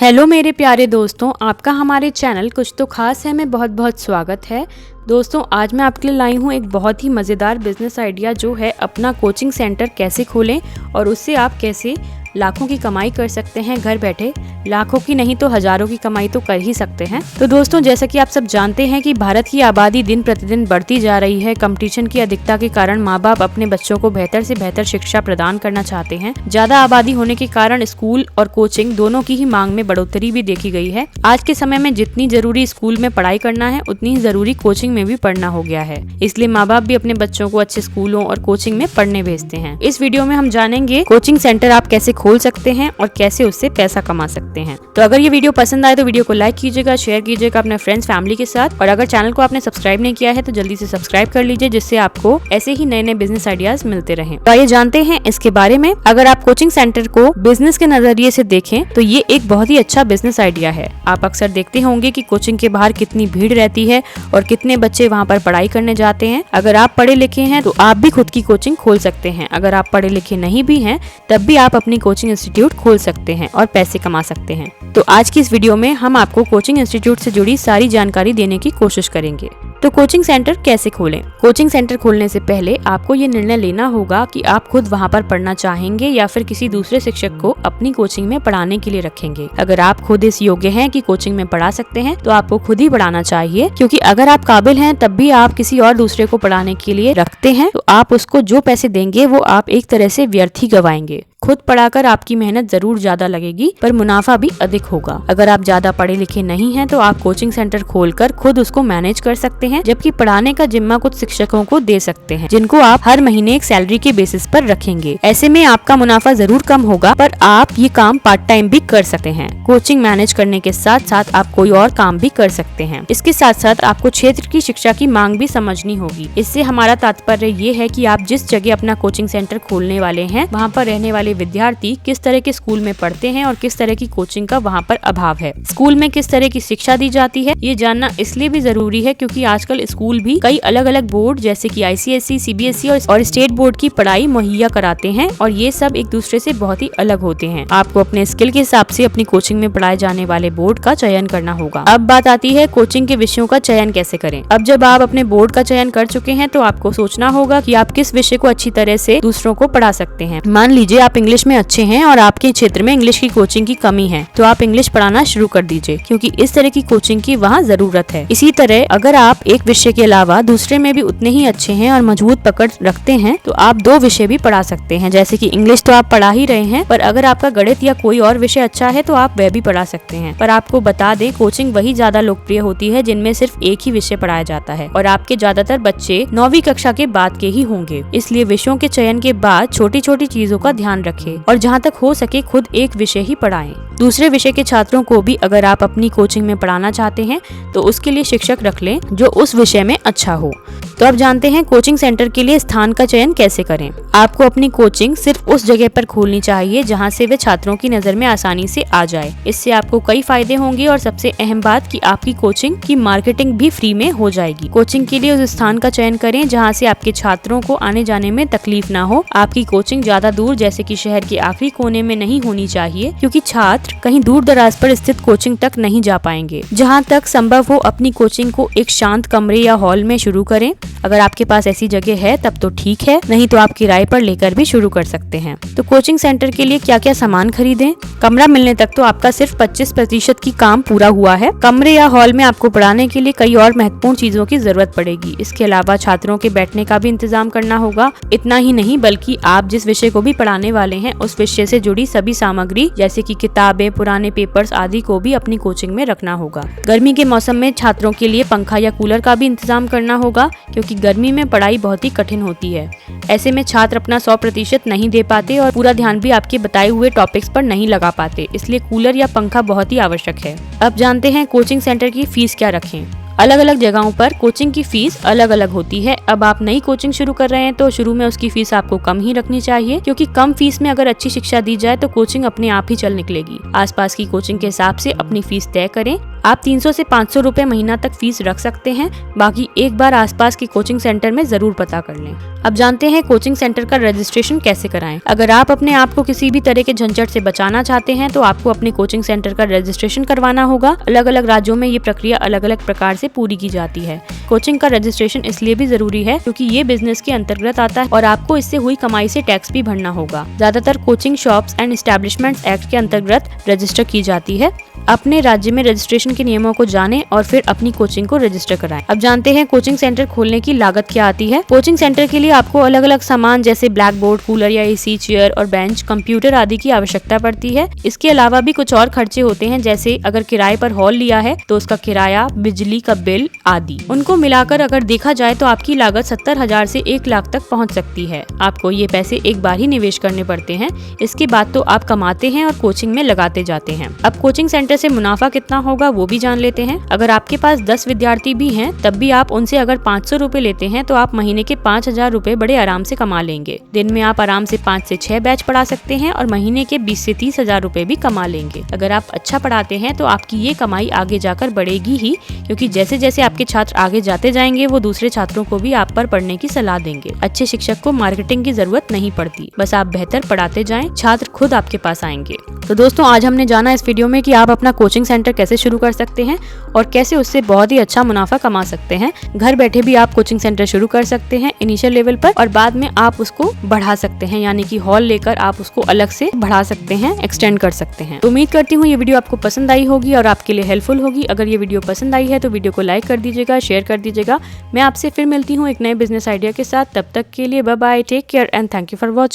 Hello मेरे प्यारे दोस्तों, आपका हमारे चैनल कुछ तो खास है में बहुत बहुत स्वागत है। दोस्तों, आज मैं आपके लिए लाई हूँ एक बहुत ही मज़ेदार बिजनेस आइडिया, जो है अपना कोचिंग सेंटर कैसे खोलें और उससे आप कैसे लाखों की कमाई कर सकते हैं। घर बैठे लाखों की नहीं तो हजारों की कमाई तो कर ही सकते हैं। तो दोस्तों, जैसा कि आप सब जानते हैं कि भारत की आबादी दिन प्रतिदिन बढ़ती जा रही है। कंपटीशन की अधिकता के कारण माँ बाप अपने बच्चों को बेहतर से बेहतर शिक्षा प्रदान करना चाहते हैं। ज्यादा आबादी होने के कारण स्कूल और कोचिंग दोनों की ही मांग में बढ़ोतरी भी देखी गई है। आज के समय में जितनी जरूरी स्कूल में पढ़ाई करना है, उतनी ही जरूरी कोचिंग में भी पढ़ना हो गया है। इसलिए माँ बाप भी अपने बच्चों को अच्छे स्कूलों और कोचिंग में पढ़ने भेजते हैं। इस वीडियो में हम जानेंगे कोचिंग सेंटर आप कैसे खोल सकते हैं और कैसे उससे पैसा कमा सकते हैं। तो अगर ये वीडियो पसंद आए तो वीडियो को लाइक कीजिएगा, शेयर कीजिएगा अपने फ्रेंड्स फैमिली के साथ, और अगर चैनल को आपने सब्सक्राइब नहीं किया है तो जल्दी से सब्सक्राइब कर लीजिए, जिससे आपको ऐसे ही नए नए बिजनेस आइडियाज मिलते रहें। तो आइए जानते हैं इसके बारे में। अगर आप कोचिंग सेंटर को बिजनेस के नजरिए से देखें तो ये एक बहुत ही अच्छा बिजनेस आइडिया है। आप अक्सर देखते होंगे कि कोचिंग के बाहर कितनी भीड़ रहती है और कितने बच्चे वहाँ पर पढ़ाई करने जाते हैं। अगर आप पढ़े लिखे हैं तो आप भी खुद की कोचिंग खोल सकते हैं। अगर आप पढ़े लिखे नहीं भी हैं तब भी आप अपनी कोचिंग इंस्टीट्यूट खोल सकते हैं और पैसे कमा सकते हैं। तो आज की इस वीडियो में हम आपको कोचिंग इंस्टीट्यूट से जुड़ी सारी जानकारी देने की कोशिश करेंगे। तो कोचिंग सेंटर कैसे खोलें? कोचिंग सेंटर खोलने से पहले आपको ये निर्णय लेना होगा कि आप खुद वहाँ पर पढ़ना चाहेंगे या फिर किसी दूसरे शिक्षक को अपनी कोचिंग में पढ़ाने के लिए रखेंगे। अगर आप खुद इस योग्य हैं कि कोचिंग में पढ़ा सकते हैं तो आपको खुद ही पढ़ाना चाहिए, क्योंकि अगर आप काबिल हैं तब भी आप किसी और दूसरे को पढ़ाने के लिए रखते हैं तो आप उसको जो पैसे देंगे वो आप एक तरह से व्यर्थ ही गवाएंगे। खुद पढ़ाकर आपकी मेहनत जरूर ज्यादा लगेगी पर मुनाफा भी अधिक होगा। अगर आप ज्यादा पढ़े लिखे नहीं हैं तो आप कोचिंग सेंटर खोलकर खुद उसको मैनेज कर सकते हैं, जबकि पढ़ाने का जिम्मा कुछ शिक्षकों को दे सकते हैं, जिनको आप हर महीने एक सैलरी के बेसिस पर रखेंगे। ऐसे में आपका मुनाफा जरूर कम होगा, पर आप ये काम पार्ट टाइम भी कर सकते हैं। कोचिंग मैनेज करने के साथ साथ आप कोई और काम भी कर सकते हैं। इसके साथ साथ आपको क्षेत्र की शिक्षा की मांग भी समझनी होगी। इससे हमारा तात्पर्य ये है कि आप जिस जगह अपना कोचिंग सेंटर खोलने वाले हैं, वहाँ पर रहने वाले विद्यार्थी किस तरह के स्कूल में पढ़ते हैं और किस तरह की कोचिंग का वहाँ पर अभाव है। स्कूल में किस तरह की शिक्षा दी जाती है, ये जानना इसलिए भी जरूरी है क्योंकि आजकल स्कूल भी कई अलग अलग बोर्ड जैसे कि ICSE, CBSE और स्टेट बोर्ड की पढ़ाई मुहैया कराते हैं, और ये सब एक दूसरे से बहुत ही अलग होते हैं। आपको अपने स्किल के हिसाब से अपनी कोचिंग में पढ़ाए जाने वाले बोर्ड का चयन करना होगा। अब बात आती है कोचिंग के विषयों का चयन कैसे करें। अब जब आप अपने बोर्ड का चयन कर चुके हैं तो आपको सोचना होगा कि आप किस विषय को अच्छी तरह से दूसरों को पढ़ा सकते हैं। मान लीजिए आप इंग्लिश में अच्छे हैं और आपके क्षेत्र में इंग्लिश की कोचिंग की कमी है, तो आप इंग्लिश पढ़ाना शुरू कर दीजिए, क्योंकि इस तरह की कोचिंग की वहाँ जरूरत है। इसी तरह अगर आप एक विषय के अलावा दूसरे में भी उतने ही अच्छे हैं और मजबूत पकड़ रखते हैं तो आप 2 विषय भी पढ़ा सकते हैं। जैसे कि इंग्लिश तो आप पढ़ा ही रहे हैं, पर अगर आपका गणित या कोई और विषय अच्छा है तो आप वह भी पढ़ा सकते हैं। पर आपको बता दें, कोचिंग वही ज्यादा लोकप्रिय होती है जिनमें सिर्फ एक ही विषय पढ़ाया जाता है, और आपके ज्यादातर बच्चे 9वीं कक्षा के बाद के ही होंगे। इसलिए विषयों के चयन के बाद छोटी छोटी चीजों का ध्यान रखें और जहाँ तक हो सके खुद एक विषय ही पढ़ाएं। दूसरे विषय के छात्रों को भी अगर आप अपनी कोचिंग में पढ़ाना चाहते हैं तो उसके लिए शिक्षक रख लें जो उस विषय में अच्छा हो। तो अब जानते हैं कोचिंग सेंटर के लिए स्थान का चयन कैसे करें। आपको अपनी कोचिंग सिर्फ उस जगह पर खोलनी चाहिए जहां से वे छात्रों की नजर में आसानी से आ जाए। इससे आपको कई फायदे होंगे, और सबसे अहम बात कि आपकी कोचिंग की मार्केटिंग भी फ्री में हो जाएगी। कोचिंग के लिए उस स्थान का चयन करें जहाँ से आपके छात्रों को आने जाने में तकलीफ ना हो। आपकी कोचिंग ज्यादा दूर जैसे कि शहर के आखिरी कोने में नहीं होनी चाहिए, क्योंकि छात्र कहीं दूर दराज पर स्थित कोचिंग तक नहीं जा पाएंगे। जहाँ तक संभव हो अपनी कोचिंग को एक शांत कमरे या हॉल में शुरू करें। अगर आपके पास ऐसी जगह है तब तो ठीक है, नहीं तो आप किराए पर लेकर भी शुरू कर सकते हैं। तो कोचिंग सेंटर के लिए क्या क्या सामान खरीदें? कमरा मिलने तक तो आपका सिर्फ 25% की काम पूरा हुआ है। कमरे या हॉल में आपको पढ़ाने के लिए कई और महत्वपूर्ण चीजों की जरूरत पड़ेगी। इसके अलावा छात्रों के बैठने का भी इंतजाम करना होगा। इतना ही नहीं, बल्कि आप जिस विषय को भी पढ़ाने वाले हैं उस विषय से जुड़ी सभी सामग्री जैसे कि किताबें, पुराने पेपर्स आदि को भी अपनी कोचिंग में रखना होगा। गर्मी के मौसम में छात्रों के लिए पंखा या कूलर का भी इंतजाम करना होगा, क्योंकि गर्मी में पढ़ाई बहुत ही कठिन होती है। ऐसे में छात्र अपना 100% नहीं दे पाते और पूरा ध्यान भी आपके बताए हुए टॉपिक्स पर नहीं लगा पाते। इसलिए कूलर या पंखा बहुत ही आवश्यक है। अब जानते हैं कोचिंग सेंटर की फीस क्या रखें। अलग अलग जगहों पर कोचिंग की फीस अलग अलग होती है। अब आप नई कोचिंग शुरू कर रहे हैं तो शुरू में उसकी फीस आपको कम ही रखनी चाहिए, क्योंकि कम फीस में अगर अच्छी शिक्षा दी जाए तो कोचिंग अपने आप ही चल निकलेगी। आसपास की कोचिंग के हिसाब से अपनी फीस तय करें। आप 300 से 500 रुपए महीना तक फीस रख सकते हैं। बाकी एक बार आसपास की कोचिंग सेंटर में जरूर पता कर लें। अब जानते हैं कोचिंग सेंटर का रजिस्ट्रेशन कैसे कराएं। अगर आप अपने आप को किसी भी तरह के झंझट से बचाना चाहते हैं तो आपको अपने कोचिंग सेंटर का रजिस्ट्रेशन करवाना होगा। अलग अलग राज्यों में ये प्रक्रिया अलग अलग प्रकार से पूरी की जाती है। कोचिंग का रजिस्ट्रेशन इसलिए भी जरूरी है क्योंकि ये बिजनेस के अंतर्गत आता है और आपको इससे हुई कमाई से टैक्स भी भरना होगा। ज्यादातर coaching shops and establishments act के अंतर्गत रजिस्टर की जाती है। अपने राज्य में रजिस्ट्रेशन के नियमों को जानें और फिर अपनी कोचिंग को रजिस्टर कराएं। अब जानते हैं कोचिंग सेंटर खोलने की लागत क्या आती है। कोचिंग सेंटर के लिए आपको अलग अलग सामान जैसे ब्लैक बोर्ड, कूलर या एसी, चेयर और बेंच, कंप्यूटर आदि की आवश्यकता पड़ती है। इसके अलावा भी कुछ और खर्चे होते हैं, जैसे अगर किराए पर हॉल लिया है तो उसका किराया, बिजली का बिल आदि। उनको मिलाकर अगर देखा जाए तो आपकी लागत 70,000 से 1 लाख तक पहुंच सकती है। आपको ये पैसे एक बार ही निवेश करने पड़ते हैं। इसके बाद तो आप कमाते हैं और कोचिंग में लगाते जाते हैं। अब कोचिंग सेंटर से मुनाफा कितना होगा वो भी जान लेते हैं। अगर आपके पास 10 विद्यार्थी भी हैं तब भी आप उनसे अगर 500 रुपए लेते हैं तो आप महीने के 5,000 रुपए बड़े आराम से कमा लेंगे। दिन में आप आराम से 5 से 6 बैच पढ़ा सकते हैं और महीने के 20 से 30,000 रुपए भी कमा लेंगे। अगर आप अच्छा पढ़ाते हैं तो आपकी ये कमाई आगे जाकर बढ़ेगी ही, क्योंकि जैसे जैसे आपके छात्र आगे जाते जाएंगे वो दूसरे छात्रों को भी आप पर पढ़ने की सलाह देंगे। अच्छे शिक्षक को मार्केटिंग की जरूरत नहीं पड़ती, बस आप बेहतर पढ़ाते जाएं, छात्र खुद आपके पास आएंगे। तो दोस्तों आज हमने जाना इस वीडियो में कि आप अपना कोचिंग सेंटर कैसे शुरू कर सकते हैं और कैसे उससे बहुत ही अच्छा मुनाफा कमा सकते हैं। घर बैठे भी आप कोचिंग सेंटर शुरू कर सकते हैं इनिशियल लेवल पर और बाद में आप उसको बढ़ा सकते हैं, यानी कि हॉल लेकर आप उसको अलग से बढ़ा सकते हैं, एक्सटेंड कर सकते हैं। तो उम्मीद करती हूँ ये वीडियो आपको पसंद आई होगी और आपके लिए हेल्पफुल होगी। अगर ये वीडियो पसंद आई है तो वीडियो को लाइक कर दीजिएगा, शेयर कर दीजिएगा। मैं आपसे फिर मिलती हूँ एक नए बिजनेस आइडिया के साथ। तब तक के लिए bye bye, take care and thank you for watching.